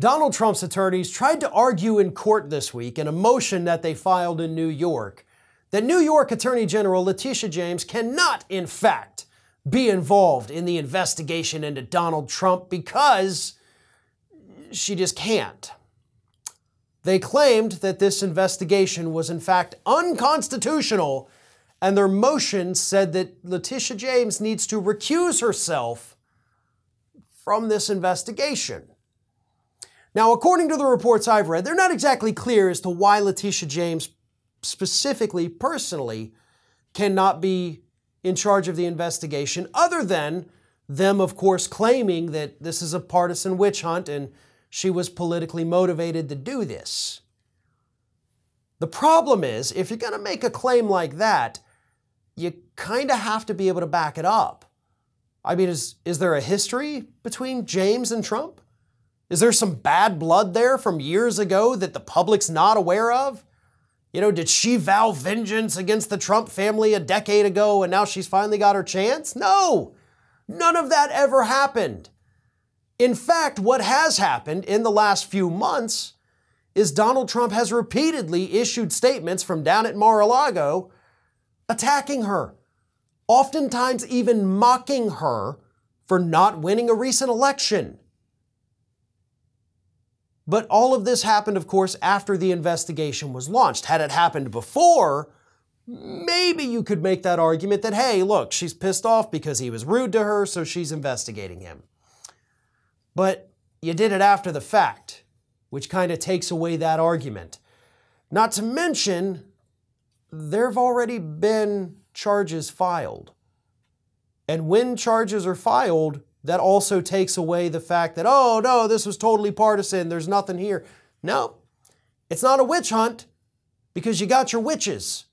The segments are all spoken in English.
Donald Trump's attorneys tried to argue in court this week in a motion that they filed in New York that New York Attorney General Letitia James cannot, in fact, be involved in the investigation into Donald Trump because she just can't. They claimed that this investigation was in fact unconstitutional, and their motion said that Letitia James needs to recuse herself from this investigation. Now, according to the reports I've read, they're not exactly clear as to why Letitia James specifically, personally, cannot be in charge of the investigation, other than them, of course, claiming that this is a partisan witch hunt and she was politically motivated to do this. The problem is, if you're going to make a claim like that, you kind of have to be able to back it up. I mean, is there a history between James and Trump? Is there some bad blood there from years ago that the public's not aware of? You know, did she vow vengeance against the Trump family a decade ago and now she's finally got her chance? No, none of that ever happened. In fact, what has happened in the last few months is Donald Trump has repeatedly issued statements from down at Mar-a-Lago attacking her, oftentimes even mocking her for not winning a recent election. But all of this happened, of course, after the investigation was launched. Had it happened before, maybe you could make that argument that, hey, look, she's pissed off because he was rude to her, so she's investigating him. But you did it after the fact, which kind of takes away that argument. Not to mention, there have already been charges filed. And when charges are filed, that also takes away the fact that, oh, no, this was totally partisan, there's nothing here. No, it's not a witch hunt because you got your witches.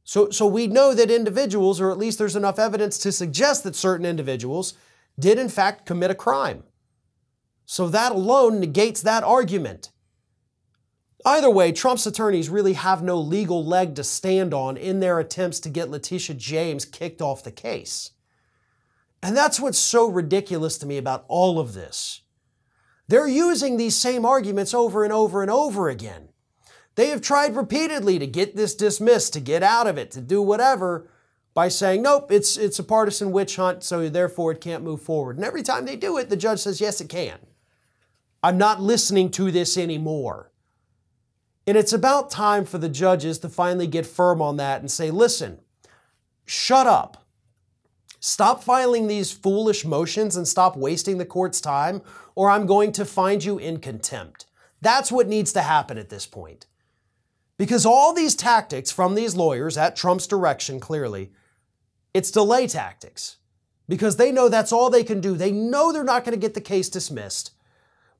So we know that individuals, or at least there's enough evidence to suggest that certain individuals did in fact commit a crime. So that alone negates that argument. Either way, Trump's attorneys really have no legal leg to stand on in their attempts to get Letitia James kicked off the case. And that's what's so ridiculous to me about all of this. They're using these same arguments over and over and over again. They have tried repeatedly to get this dismissed, to get out of it, to do whatever, by saying, nope, it's a partisan witch hunt, so therefore it can't move forward. And every time they do it, the judge says, yes, it can. I'm not listening to this anymore. And it's about time for the judges to finally get firm on that and say, listen, shut up. Stop filing these foolish motions and stop wasting the court's time, or I'm going to find you in contempt. That's what needs to happen at this point. Because all these tactics from these lawyers, at Trump's direction clearly, it's delay tactics. Because they know that's all they can do. They know they're not going to get the case dismissed.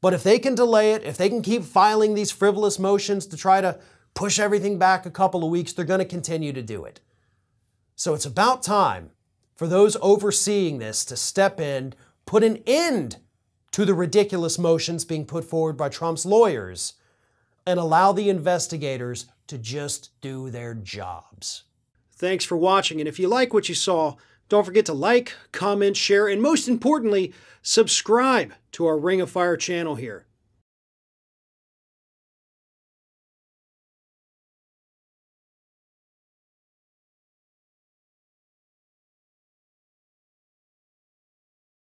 But if they can delay it, if they can keep filing these frivolous motions to try to push everything back a couple of weeks, they're going to continue to do it. So it's about time for those overseeing this to step in, put an end to the ridiculous motions being put forward by Trump's lawyers, and allow the investigators to just do their jobs. Thanks for watching, and if you like what you saw, don't forget to like, comment, share, and most importantly, subscribe to our Ring of Fire channel here.